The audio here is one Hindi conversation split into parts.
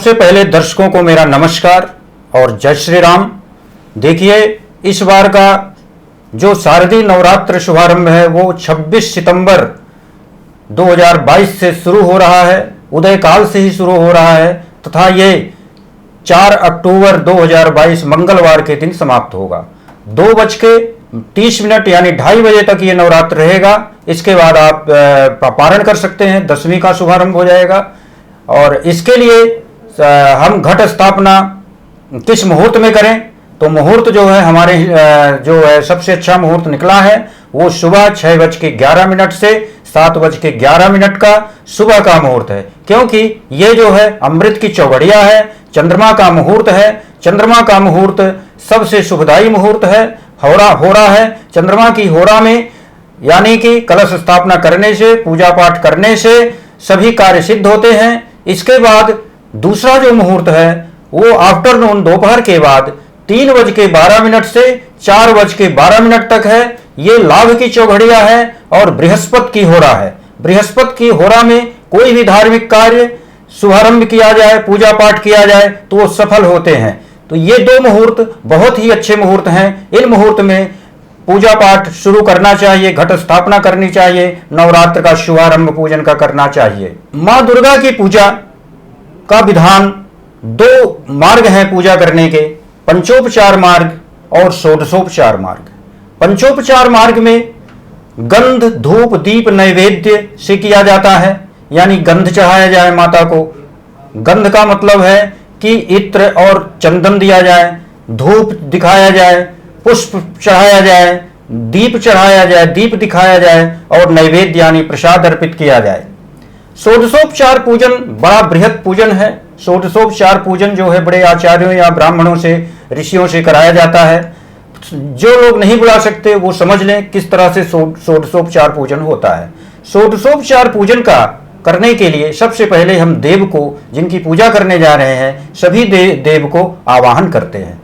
सबसे पहले दर्शकों को मेरा नमस्कार और जय श्री राम। देखिए, इस बार का जो शारदीय नवरात्र शुभारंभ है वो 26 सितंबर 2022 से शुरू हो रहा है, उदय काल से ही शुरू हो रहा है तथा ये 4 अक्टूबर 2022 मंगलवार के दिन समाप्त होगा। 2:30 यानी 2:30 बजे तक ये नवरात्र रहेगा। इसके बाद आप पारण कर सकते हैं, दशमी का शुभारंभ हो जाएगा। और इसके लिए हम घट स्थापना किस मुहूर्त में करें, तो मुहूर्त जो है हमारे जो है सबसे अच्छा मुहूर्त निकला है वो सुबह 6:11 से 7:11 का सुबह का मुहूर्त है, क्योंकि ये जो है अमृत की चौघड़िया है, चंद्रमा का मुहूर्त है। चंद्रमा का मुहूर्त सबसे शुभदायी मुहूर्त है। होरा है चंद्रमा की होरा में, यानी कि कलश स्थापना करने से, पूजा पाठ करने से सभी कार्य सिद्ध होते हैं। इसके बाद दूसरा जो मुहूर्त है वो आफ्टरनून, दोपहर के बाद 3:12 से 4:12 तक है। ये लाभ की चौघड़िया है और बृहस्पति की होरा है। बृहस्पति की होरा में कोई भी धार्मिक कार्य शुभारंभ किया जाए, पूजा पाठ किया जाए तो वो सफल होते हैं। तो ये दो मुहूर्त बहुत ही अच्छे मुहूर्त हैं। इन मुहूर्त में पूजा पाठ शुरू करना चाहिए, घट स्थापना करनी चाहिए, नवरात्र का शुभारंभ पूजन का करना चाहिए। माँ दुर्गा की पूजा का विधान 2 मार्ग हैं पूजा करने के, पंचोपचार मार्ग और षोडशोपचार मार्ग। पंचोपचार मार्ग में गंध, धूप, दीप, नैवेद्य से किया जाता है, यानी गंध चढ़ाया जाए माता को। गंध का मतलब है कि इत्र और चंदन दिया जाए, धूप दिखाया जाए, पुष्प चढ़ाया जाए, दीप चढ़ाया जाए, दीप दिखाया जाए और नैवेद्य यानी प्रसाद अर्पित किया जाए। षोडशोपचार पूजन बड़ा बृहद पूजन है। षोडशोपचार पूजन जो है बड़े आचार्यों या ब्राह्मणों से, ऋषियों से कराया जाता है। जो लोग नहीं बुला सकते वो समझ लें किस तरह से षोडशोपचार पूजन होता है। षोडशोपचार पूजन का करने के लिए सबसे पहले हम देव को, जिनकी पूजा करने जा रहे हैं, सभी देव को आवाहन करते हैं।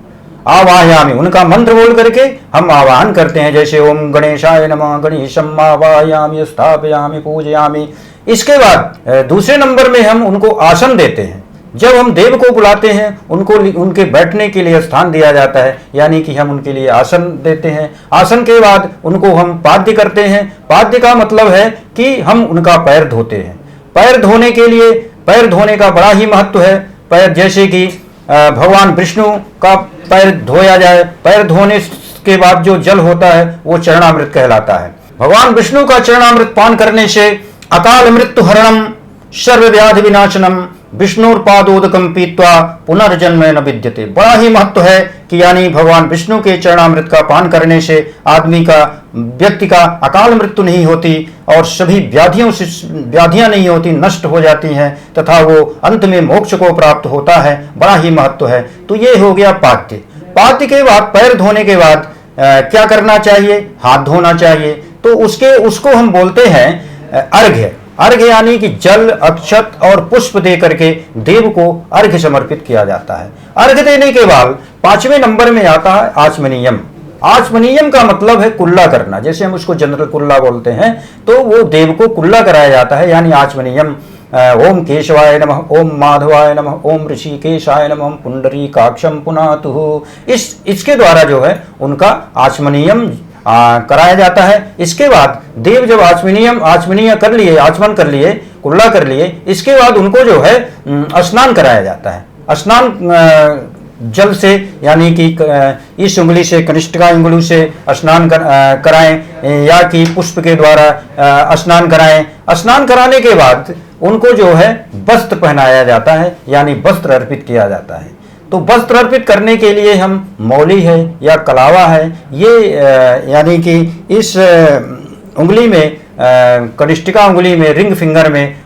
आवाहयामि, उनका मंत्र बोल करके हम आवाहन करते हैं, जैसे ओम गणेशाय नमः, गणेशम आवाहयामि, स्थापयामि, पूजयामि। इसके बाद दूसरे नंबर में हम उनको आसन देते हैं। जब हम देव को बुलाते हैं उनको उनके बैठने के लिए स्थान दिया जाता है, यानी कि हम उनके लिए आसन देते हैं। आसन के बाद उनको हम पाद्य करते हैं। पाद्य का मतलब है कि हम उनका पैर धोते हैं। पैर धोने के लिए, पैर धोने का बड़ा ही महत्व है। पैर जैसे कि भगवान विष्णु का पैर धोया जाए, पैर धोने के बाद जो जल होता है वो चरणामृत कहलाता है। भगवान विष्णु का चरणामृत पान करने से अकाल मृत्यु हरणम, सर्व व्याधि विनाशनम, विष्णुर्पादोदकम पीत्वा पुनर्जन्म न विद्यते। बड़ा ही महत्व है कि यानी भगवान विष्णु के चरणामृत का पान करने से व्यक्ति का अकाल मृत्यु नहीं होती और सभी व्याधियां नहीं होती, नष्ट हो जाती हैं तथा वो अंत में मोक्ष को प्राप्त होता है। बड़ा ही महत्व है। तो ये हो गया पाद्य। पाद्य के बाद, पैर धोने के बाद क्या करना चाहिए? हाथ धोना चाहिए। तो उसको हम बोलते हैं अर्घ्य। अर्घ्य यानी कि जल, अक्षत और पुष्प दे करके देव को अर्घ्य समर्पित किया जाता है। अर्घ्य देने के बाद 5वें नंबर में आता है आचमनीयम। आचमनीयम का मतलब है कुल्ला करना, जैसे हम उसको जनरल कुल्ला बोलते हैं, तो वो देव को कुल्ला कराया जाता है, यानी आचमनीयम। ओम केशवाय नमः, ओम माधवाय नमः, ओम ऋषिकेशाय नमः, पुंडरीकाक्षम पुनातुः। इसके द्वारा जो है उनका आचमनीयम कराया जाता है। इसके बाद देव जब आचमनीय कर लिए, आचमन कर लिए, कुल्ला कर लिए, इसके बाद उनको जो है स्नान कराया जाता है। स्नान जल से, यानी कि इस उंगली से, कनिष्ठिका उंगली से स्नान कराएं या कि पुष्प के द्वारा स्नान कराएं। स्नान कराने के बाद उनको जो है वस्त्र पहनाया जाता है, यानी वस्त्र अर्पित किया जाता है। तो वस्त्र अर्पित करने के लिए हम मौली है या कलावा है, ये यानी कि इस उंगली में, कनिष्ठिका उंगली में, रिंग फिंगर में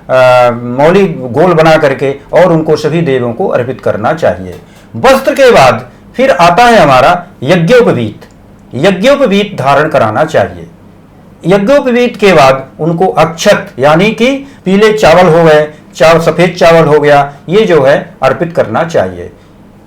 मौली गोल बना करके और उनको सभी देवों को अर्पित करना चाहिए। वस्त्र के बाद फिर आता है हमारा यज्ञोपवीत। यज्ञोपवीत धारण कराना चाहिए। यज्ञोपवीत के बाद उनको अक्षत, यानी कि पीले चावल हो गए, सफेद चावल हो गया, ये जो है अर्पित करना चाहिए।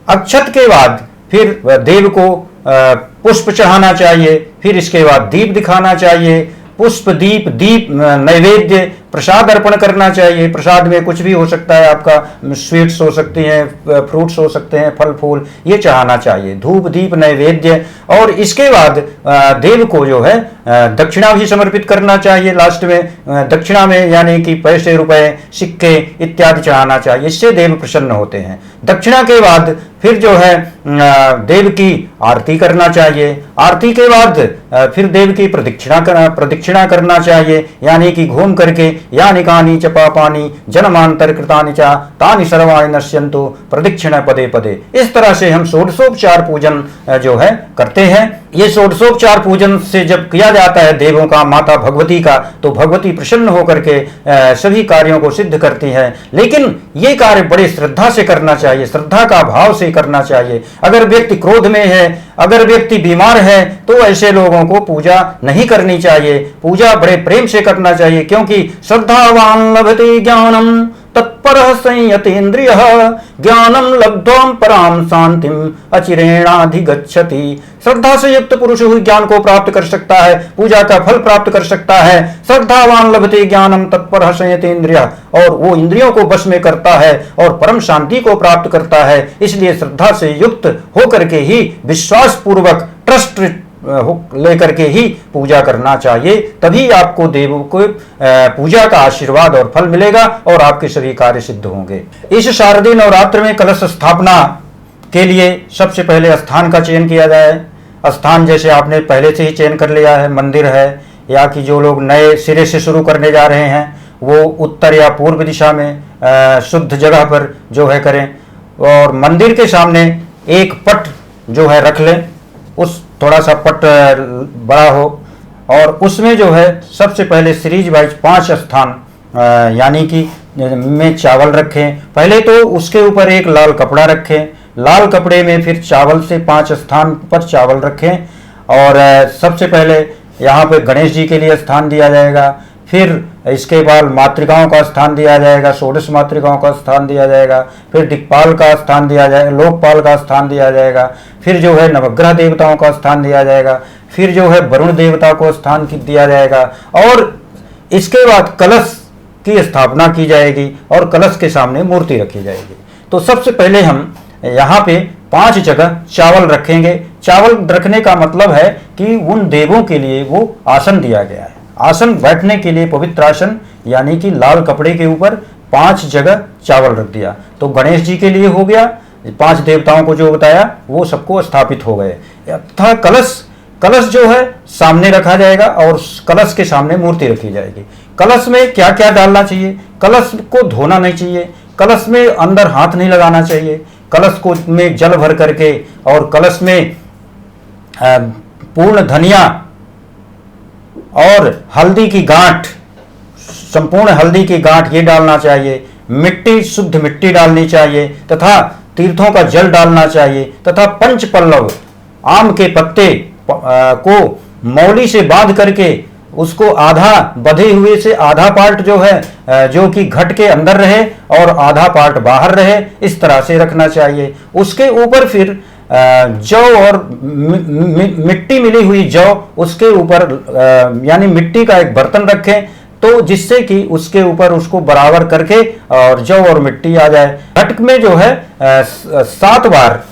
अक्षत के बाद फिर देव को पुष्प चढ़ाना चाहिए। फिर इसके बाद दीप दिखाना चाहिए। पुष्प, दीप, नैवेद्य प्रसाद अर्पण करना चाहिए। प्रसाद में कुछ भी हो सकता है, आपका स्वीट्स हो सकती हैं, फ्रूट्स हो सकते हैं, फल फूल, ये चढ़ाना चाहिए। धूप दीप नैवेद्य, और इसके बाद देव को जो है दक्षिणा भी समर्पित करना चाहिए। लास्ट में दक्षिणा में यानी कि पैसे, रुपए, सिक्के इत्यादि चढ़ाना चाहिए, इससे देव प्रसन्न होते हैं। दक्षिणा के बाद फिर जो है देव की आरती करना चाहिए। आरती के बाद फिर देव की प्रदक्षिणा करना चाहिए, यानी कि घूम करके यानि कानि च पापानि जन्मांतर कृतानि च तानि सर्वाणि नश्यन्तु प्रदक्षिणा पदे पदे। इस तरह से हम षोडशोपचार पूजन जो है करते हैं। ये षोडशोपचार पूजन से जब किया जाता है देवों का, माता भगवती का, तो भगवती प्रसन्न होकर के सभी कार्यों को सिद्ध करती हैं। लेकिन ये कार्य बड़े श्रद्धा से करना चाहिए, श्रद्धा का भाव से करना चाहिए। अगर व्यक्ति क्रोध में है, अगर व्यक्ति बीमार है, तो ऐसे लोगों को पूजा नहीं करनी चाहिए। पूजा बड़े प्रेम से करना चाहिए, क्योंकि श्रद्धावान लभते ज्ञानम तत्परः संयतेन्द्रियः ज्ञानम लब्ध्वा पराम शांतिम अचिरेणाधिगच्छति। श्रद्धा से युक्त पुरुष ही ज्ञान को प्राप्त कर सकता है, पूजा का फल प्राप्त कर सकता है। श्रद्धावान लभते ज्ञानम तत्परः संयतेन्द्रियः, और वो इंद्रियों को बस में करता है और परम शांति को प्राप्त करता है। इसलिए श्रद्धा से युक्त होकर के ही, विश्वास पूर्वक, ट्रस्ट लेकर के ही पूजा करना चाहिए। तभी आपको देवों को पूजा का आशीर्वाद और फल मिलेगा और आपके सभी कार्य सिद्ध होंगे। इस शारदीय नवरात्र में कलश स्थापना के लिए सबसे पहले स्थान का चयन किया जाए। स्थान जैसे आपने पहले से ही चयन कर लिया है, मंदिर है, या कि जो लोग नए सिरे से शुरू करने जा रहे हैं वो उत्तर या पूर्व दिशा में शुद्ध जगह पर जो है करें। और मंदिर के सामने एक पट जो है रख लें, उस थोड़ा सा पट बड़ा हो, और उसमें जो है सबसे पहले सीरीज वाइज 5 स्थान यानी कि में चावल रखें। पहले तो उसके ऊपर एक लाल कपड़ा रखें, लाल कपड़े में फिर चावल से 5 स्थान पर चावल रखें। और सबसे पहले यहाँ पे गणेश जी के लिए स्थान दिया जाएगा, फिर इसके बाद मातृकाओं का स्थान दिया जाएगा, षोडश मातृकाओं का स्थान दिया जाएगा, फिर दिक्पाल का स्थान दिया जाएगा, लोकपाल का स्थान दिया जाएगा, फिर जो है नवग्रह देवताओं का स्थान दिया जाएगा, फिर जो है वरुण देवता को स्थान दिया जाएगा, और इसके बाद कलश की स्थापना की जाएगी और कलश के सामने मूर्ति रखी जाएगी। तो सबसे पहले हम यहाँ पे 5 जगह चावल रखेंगे। चावल रखने का मतलब है कि उन देवों के लिए वो आसन दिया गया है। आसन बैठने के लिए पवित्र आसन, यानी कि लाल कपड़े के ऊपर 5 जगह चावल रख दिया। तो गणेश जी के लिए हो गया, 5 देवताओं को जो बताया वो सबको स्थापित हो गए। तथा कलश जो है सामने रखा जाएगा और कलश के सामने मूर्ति रखी जाएगी। कलश में क्या क्या डालना चाहिए? कलश को धोना नहीं चाहिए, कलश में अंदर हाथ नहीं लगाना चाहिए। कलश को में जल भर करके और कलश में पूर्ण धनिया और हल्दी की गांठ, संपूर्ण हल्दी की गांठ ये डालना चाहिए। मिट्टी, शुद्ध मिट्टी डालनी चाहिए तथा तीर्थों का जल डालना चाहिए तथा 5 पल्लव आम के पत्ते को मौली से बांध करके उसको आधा बंधे हुए से आधा पार्ट जो है जो कि घट के अंदर रहे और आधा पार्ट बाहर रहे, इस तरह से रखना चाहिए। उसके ऊपर फिर जौ और मिट्टी मिली हुई जौ, उसके ऊपर यानी मिट्टी का एक बर्तन रखें, तो जिससे कि उसके ऊपर उसको बराबर करके और जौ और मिट्टी आ जाए। घट में जो है 7 बार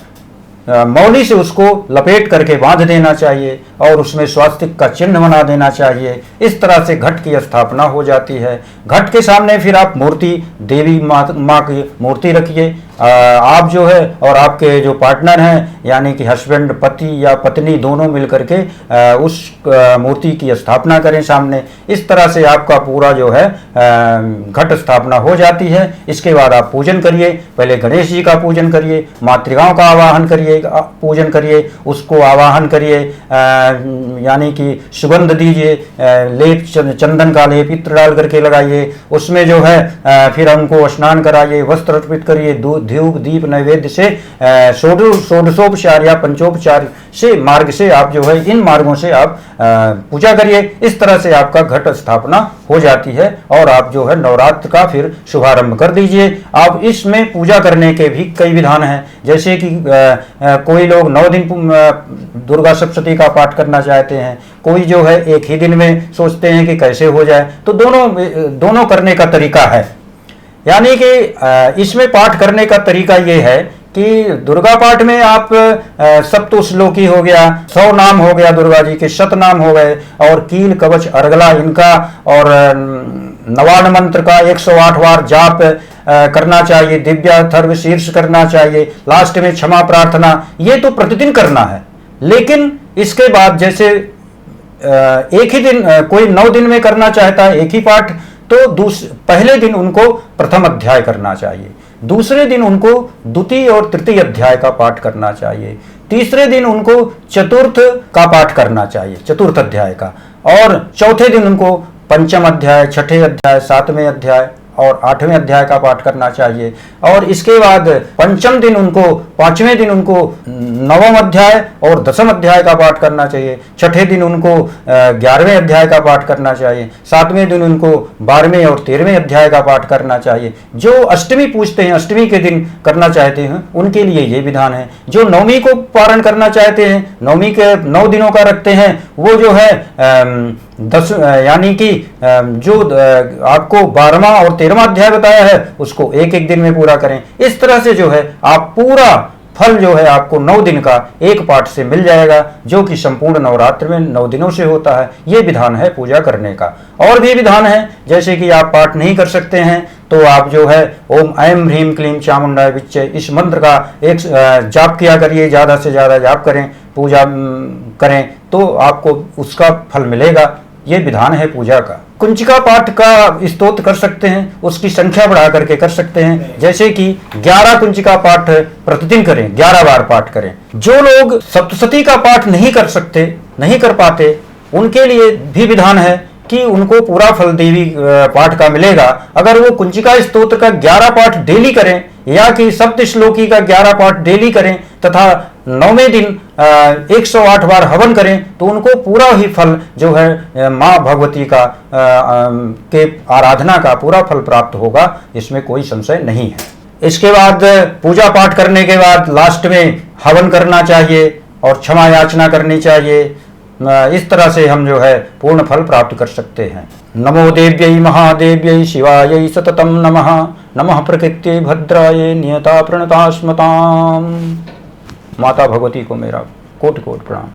मौली से उसको लपेट करके बांध देना चाहिए और उसमें स्वास्तिक का चिन्ह बना देना चाहिए। इस तरह से घट की स्थापना हो जाती है। घट के सामने फिर आप मूर्ति, देवी माँ की मूर्ति रखिए। आप जो है और आपके जो पार्टनर हैं यानी कि हस्बैंड, पति या पत्नी दोनों मिलकर के उस मूर्ति की स्थापना करें सामने। इस तरह से आपका पूरा जो है घट स्थापना हो जाती है। इसके बाद आप पूजन करिए। पहले गणेश जी का पूजन करिए, मातृकाओं का आवाहन करिए, पूजन करिए, उसको आवाहन करिए, यानी कि सुगंध दीजिए, लेप, चंदन का लेप इत्र डाल करके लगाइए। उसमें जो है फिर उनको स्नान कराइए, वस्त्र अर्पित करिए, धूप दीप नैवेद्य से षोडशोपचार या पंचोपचार से मार्ग से आप जो है इन मार्गों से आप पूजा करिए। इस तरह से आपका घट स्थापना हो जाती है और आप जो है नवरात्र का फिर शुभारंभ कर दीजिए। आप इसमें पूजा करने के भी कई विधान हैं, जैसे कि कोई लोग 9 दिन दुर्गा सप्तशती का पाठ करना चाहते हैं, कोई जो है एक ही दिन में सोचते हैं कि कैसे हो जाए। तो दोनों करने का तरीका है। यानी कि इसमें पाठ करने का तरीका ये है कि दुर्गा पाठ में आप सप्तश्लोकी हो गया, 100 नाम हो गया दुर्गा जी के, 100 नाम हो गए, और कील कवच अर्गला इनका, और नवान मंत्र का 108 बार जाप करना चाहिए, दिव्याथर्व शीर्ष करना चाहिए, लास्ट में क्षमा प्रार्थना, ये तो प्रतिदिन करना है। लेकिन इसके बाद जैसे एक ही दिन कोई 9 दिन में करना चाहता है एक ही पाठ, तो पहले दिन उनको प्रथम अध्याय करना चाहिए, दूसरे दिन उनको द्वितीय और तृतीय अध्याय का पाठ करना चाहिए, तीसरे दिन उनको चतुर्थ का पाठ करना चाहिए, चतुर्थ अध्याय का, और चौथे दिन उनको पंचम अध्याय, छठे अध्याय, सातवें अध्याय और 8वें अध्याय का पाठ करना चाहिए। और इसके बाद पंचम दिन उनको, 5वें दिन उनको 9वां अध्याय और 10वां अध्याय का पाठ करना चाहिए, छठे दिन उनको 11वें अध्याय का पाठ करना चाहिए, 7वें दिन उनको 12वें और 13वें अध्याय का पाठ करना चाहिए। जो अष्टमी पूजते हैं, अष्टमी के दिन करना चाहते हैं, उनके लिए ये विधान है। जो नवमी को पारण करना चाहते हैं, नवमी के 9 दिनों का रखते हैं, वो जो है 10 यानी कि जो आपको 12वां और 13वां अध्याय बताया है उसको एक एक दिन में पूरा करें। इस तरह से जो है आप पूरा फल जो है आपको 9 दिन का एक पाठ से मिल जाएगा, जो कि संपूर्ण नवरात्र में 9 दिनों से होता है। ये विधान है पूजा करने का। और भी विधान है, जैसे कि आप पाठ नहीं कर सकते हैं तो आप जो है ओम ऐं ह्रीं क्लीं चामुंडाय विच्चे, इस मंत्र का एक जाप किया करिए, ज़्यादा से ज़्यादा जाप करें, पूजा करें, तो आपको उसका फल मिलेगा। ये विधान है पूजा का। कुंचिका पाठ का स्तोत्र कर सकते हैं, उसकी संख्या बढ़ा करके कर सकते हैं, जैसे कि 11 कुंचिका पाठ प्रतिदिन करें, 11 बार पाठ करें। जो लोग सप्तशती का पाठ नहीं कर सकते, नहीं कर पाते, उनके लिए भी विधान है कि उनको पूरा फल देवी पाठ का मिलेगा अगर वो कुंचिका स्तोत्र का 11 पाठ डेली करें, या कि सप्त श्लोकी का 11 पाठ डेली करें, तथा 9वें दिन 108 बार हवन करें, तो उनको पूरा ही फल जो है माँ भगवती का के आराधना का पूरा फल प्राप्त होगा, इसमें कोई संशय नहीं है। इसके बाद पूजा पाठ करने के बाद लास्ट में हवन करना चाहिए और क्षमा याचना करनी चाहिए। इस तरह से हम जो है पूर्ण फल प्राप्त कर सकते हैं। नमो देव्यै महादेव्यै शिवायै सततं नमः। नमः प्रकृत्यै भद्रायै नियता प्रणता स्मताम्। माता भगवती को मेरा कोटि कोटि प्रणाम।